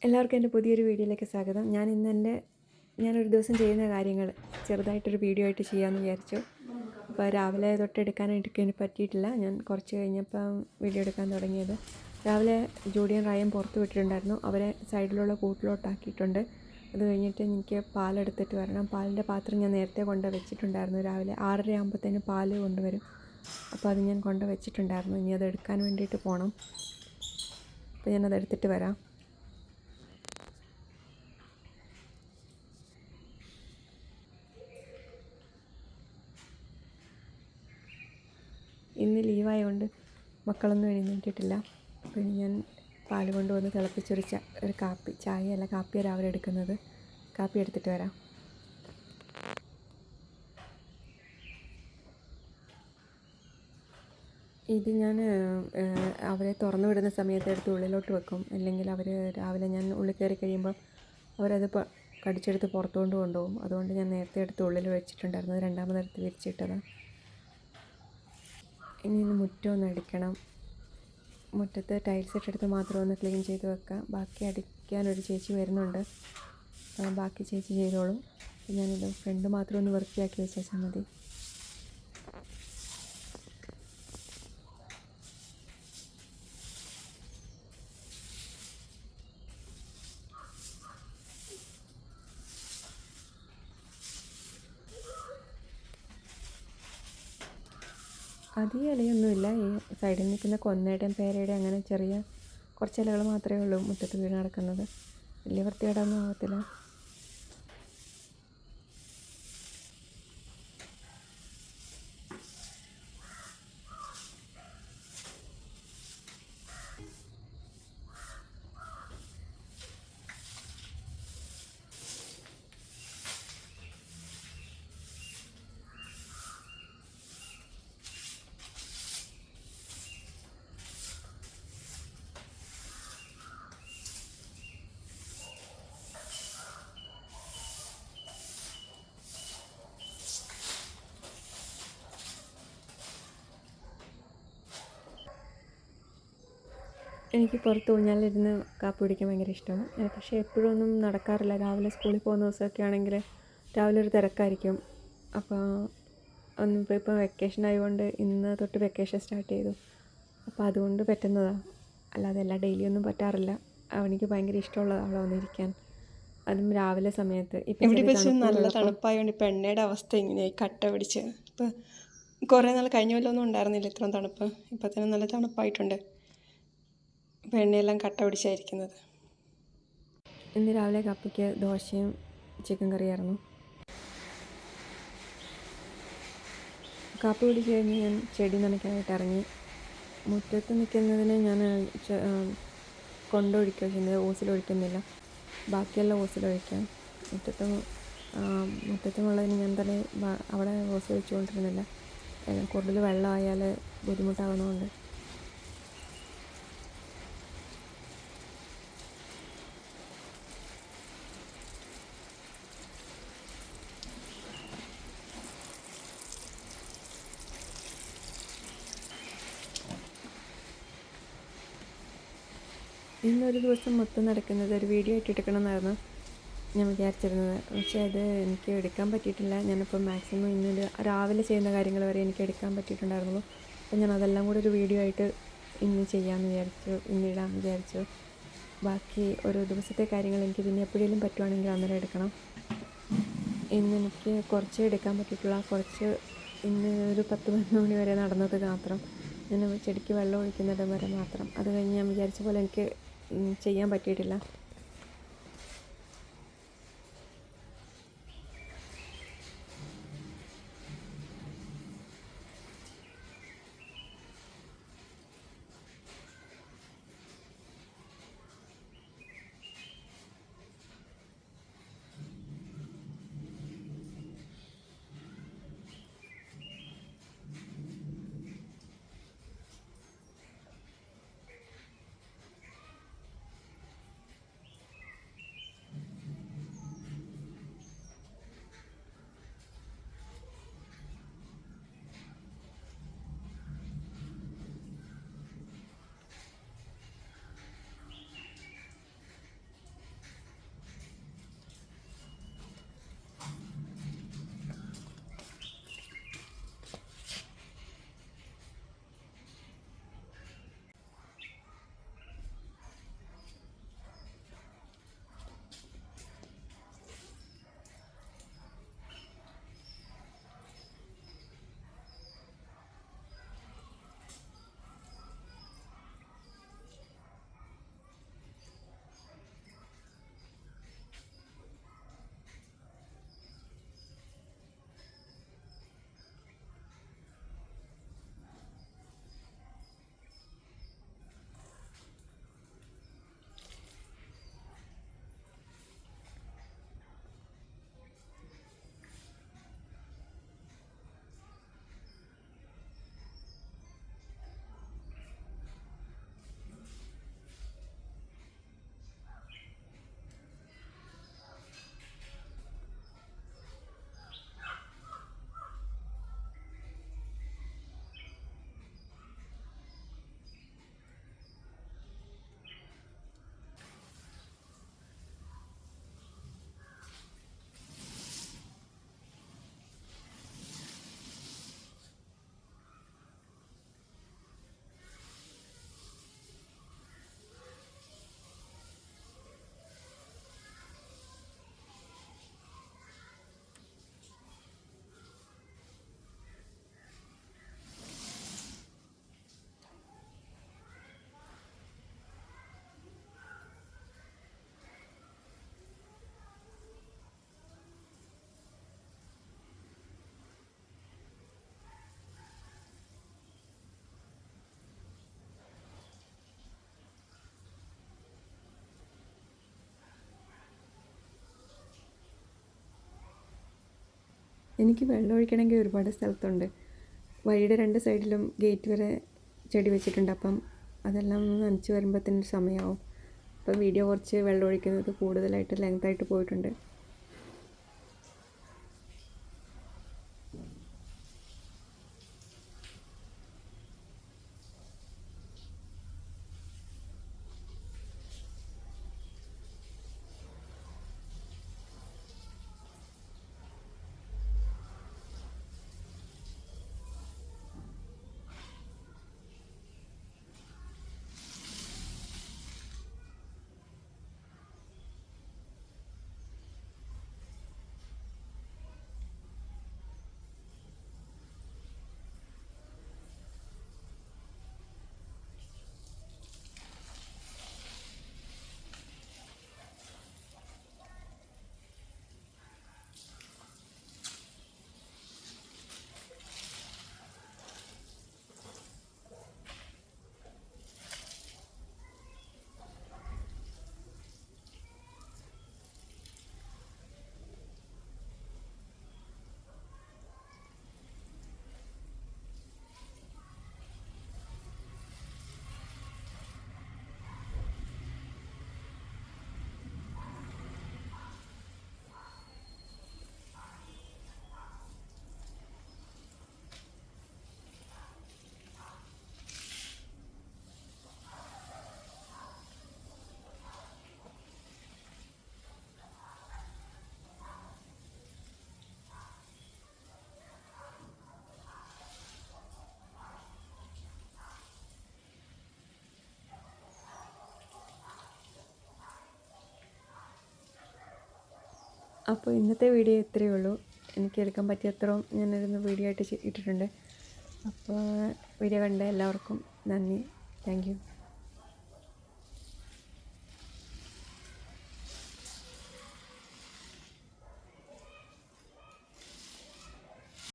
എല്ലാവർക്കും എൻ്റെ പുതിയൊരു വീഡിയോയിലേക്ക് സ്വാഗതം. ഞാനൊരു ദിവസം ചെയ്യുന്ന കാര്യങ്ങൾ ചെറുതായിട്ടൊരു വീഡിയോ ആയിട്ട് ചെയ്യാമെന്ന് വിചാരിച്ചു. അപ്പോൾ രാവിലെ തൊട്ടെടുക്കാനായിട്ട് എനിക്ക് പറ്റിയിട്ടില്ല. ഞാൻ കുറച്ച് കഴിഞ്ഞപ്പം വീഡിയോ എടുക്കാൻ തുടങ്ങിയത്. രാവിലെ ജൂഡിയും റായും പുറത്ത് വിട്ടിട്ടുണ്ടായിരുന്നു. അവരെ സൈഡിലുള്ള കൂട്ടിലോട്ടാക്കിയിട്ടുണ്ട്. അത് കഴിഞ്ഞിട്ട് എനിക്ക് പാലെടുത്തിട്ട് വരണം. പാലിൻ്റെ പാത്രം ഞാൻ നേരത്തെ കൊണ്ട് വെച്ചിട്ടുണ്ടായിരുന്നു. രാവിലെ 6:30 ആകുമ്പോഴത്തേന് പാല് കൊണ്ടുവരും. അപ്പോൾ അത് ഞാൻ കൊണ്ട് വെച്ചിട്ടുണ്ടായിരുന്നു. ഇനി അത് എടുക്കാൻ വേണ്ടിയിട്ട് പോകണം. അപ്പോൾ ഞാനത് എടുത്തിട്ട് വരാം. ഇന്ന് ലീവായതുകൊണ്ട് മക്കളൊന്നും എഴുന്നേറ്റിട്ടില്ല. അപ്പോൾ ഇനി ഞാൻ പാൽ കൊണ്ടുവന്ന് തിളപ്പിച്ചൊരു ചായയല്ല കാപ്പിയാണ് രാവിലെ എടുക്കുന്നത്. കാപ്പി എടുത്തിട്ട് വരാം. ഇത് ഞാൻ അവരെ തുറന്നു വിടുന്ന സമയത്ത് എടുത്ത് ഉള്ളിലോട്ട് വെക്കും. അല്ലെങ്കിൽ അവർ രാവിലെ ഞാൻ ഉള്ളിൽ കയറി കഴിയുമ്പോൾ അവരത് കടിച്ചെടുത്ത് പുറത്തുകൊണ്ട് കൊണ്ടുപോകും. അതുകൊണ്ട് ഞാൻ നേരത്തെ എടുത്ത് ഉള്ളിൽ വെച്ചിട്ടുണ്ടായിരുന്നു. രണ്ടാമതെടുത്ത് വിരിച്ചിട്ടതാണ്. ഇനി മുറ്റം ഒന്ന് അടിക്കണം. മുറ്റത്ത് ടൈൽസ് ഇട്ടെടുത്ത് മാത്രം ഒന്ന് ക്ലീൻ ചെയ്ത് വെക്കാം. ബാക്കി അടിക്കാനൊരു ചേച്ചി വരുന്നുണ്ട്. ബാക്കി ചേച്ചി ചെയ്തോളും. ഞാനിത് ഫ്രണ്ട് മാത്രം ഒന്ന് വൃത്തിയാക്കി വെച്ചാൽ മതി. അധികം ഇലയൊന്നുമില്ല. ഈ സൈഡിൽ നിൽക്കുന്ന കൊന്നയുടെയും പേരയുടെയും അങ്ങനെ ചെറിയ കുറച്ച് ഇലകൾ മാത്രമേ ഉള്ളൂ മുറ്റത്ത് വീണ് കിടക്കുന്നത്. വലിയ വൃത്തികേടൊന്നും ആകത്തില്ല. എനിക്ക് പുറത്ത് ഊഞ്ഞാലിരുന്ന് കാപ്പി കുടിക്കാൻ ഭയങ്കര ഇഷ്ടമാണ്. പക്ഷേ എപ്പോഴും ഒന്നും നടക്കാറില്ല. രാവിലെ സ്കൂളിൽ പോകുന്ന ദിവസമൊക്കെ ആണെങ്കിൽ രാവിലെ ഒരു തിരക്കായിരിക്കും. അപ്പോൾ ഇപ്പോൾ വെക്കേഷൻ ആയതുകൊണ്ട് ഇന്ന് തൊട്ട് വെക്കേഷൻ സ്റ്റാർട്ട് ചെയ്തു. അപ്പോൾ അതുകൊണ്ട് പറ്റുന്നതാണ്. അല്ലാതെ എല്ലാ ഡെയിലിയൊന്നും പറ്റാറില്ല. എനിക്ക് ഭയങ്കര ഇഷ്ടമുള്ളത് അവിടെ വന്നിരിക്കാൻ, അതും രാവിലെ സമയത്ത്. ഇവിടെ പക്ഷേ നല്ല തണുപ്പായതുകൊണ്ട് ഇപ്പം എണ്ണയുടെ അവസ്ഥ ഇങ്ങനെയായി കട്ട പിടിച്ച്. ഇപ്പം കുറേ നാൾ കഴിഞ്ഞ പോലൊന്നും ഉണ്ടായിരുന്നില്ല ഇത്രയും തണുപ്പ്. ഇപ്പം തന്നെ നല്ല തണുപ്പായിട്ടുണ്ട്. ഇപ്പം എണ്ണയെല്ലാം കട്ട പിടിച്ചായിരിക്കുന്നത്. ഇന്ന് രാവിലെ കാപ്പിക്ക് ദോശയും ചിക്കൻ കറിയായിരുന്നു. കാപ്പി കുടിച്ച് കഴിഞ്ഞ് ഞാൻ ചെടി നനയ്ക്കാനായിട്ട് ഇറങ്ങി. മുറ്റത്ത് നിൽക്കുന്നതിന് ഞാൻ കൊണ്ടൊഴിക്കുക ചെയ്യുന്നത്, ഓസിലൊഴിക്കുന്നില്ല. ബാക്കിയെല്ലാം ഓസിലൊഴിക്കാം. മുറ്റത്തുമുള്ളതിന് ഞാൻ തന്നെ അവിടെ ഓസിലൊഴിച്ചുകൊണ്ടിരുന്നില്ല. കൂടുതൽ വെള്ളമായാൽ ബുദ്ധിമുട്ടാകുന്നതുകൊണ്ട്. ഇന്നൊരു ദിവസം മൊത്തം നടക്കുന്നത് ഒരു വീഡിയോ ആയിട്ട് എടുക്കണമെന്നായിരുന്നു ഞാൻ വിചാരിച്ചിരുന്നത്. പക്ഷേ അത് എനിക്ക് എടുക്കാൻ പറ്റിയിട്ടില്ല. ഞാനിപ്പോൾ മാക്സിമം ഇന്നൊരു രാവിലെ ചെയ്യുന്ന കാര്യങ്ങൾ വരെ എനിക്ക് എടുക്കാൻ പറ്റിയിട്ടുണ്ടായിരുന്നുള്ളൂ. അപ്പോൾ ഞാൻ അതെല്ലാം കൂടെ ഒരു വീഡിയോ ആയിട്ട് ഇന്ന് ചെയ്യാമെന്ന് വിചാരിച്ചു, ഇന്നിടാമെന്ന് വിചാരിച്ചു. ബാക്കി ഒരു ദിവസത്തെ കാര്യങ്ങൾ എനിക്ക് പിന്നെ എപ്പോഴേലും പറ്റുവാണെങ്കിൽ അന്നേരം എടുക്കണം. ഇന്നെനിക്ക് കുറച്ച് എടുക്കാൻ പറ്റിയിട്ടുള്ള ഇന്ന് ഒരു 10-11 മണി വരെ നടന്നത് മാത്രം. ഞാൻ ചെടിക്ക് വെള്ളം ഒഴിക്കുന്നിടം വരെ മാത്രം. അത് കഴിഞ്ഞ് ഞാൻ വിചാരിച്ച പോലെ എനിക്ക് ചെയ്യാൻ പറ്റിയിട്ടില്ല. എനിക്ക് വെള്ളം ഒഴിക്കണമെങ്കിൽ ഒരുപാട് സ്ഥലത്തുണ്ട്. വഴിയുടെ 2 സൈഡിലും ഗേറ്റ് വരെ ചെടി വെച്ചിട്ടുണ്ട്. അപ്പം അതെല്ലാം ഒന്ന് നനച്ച് വരുമ്പോഴത്തേന് സമയമാവും. അപ്പം വീഡിയോ കുറച്ച് വെള്ളം ഒഴിക്കുന്നത് കൂടുതലായിട്ട് ലെങ്തായിട്ട് പോയിട്ടുണ്ട്. അപ്പോൾ ഇന്നത്തെ വീഡിയോ ഇത്രയേ ഉള്ളൂ. എനിക്ക് എടുക്കാൻ പറ്റിയ അത്രയും ഞാനൊരു വീഡിയോ ആയിട്ട് ഇട്ടിട്ടുണ്ട്. അപ്പോൾ വീഡിയോ കണ്ട എല്ലാവർക്കും നന്ദി. Thank you.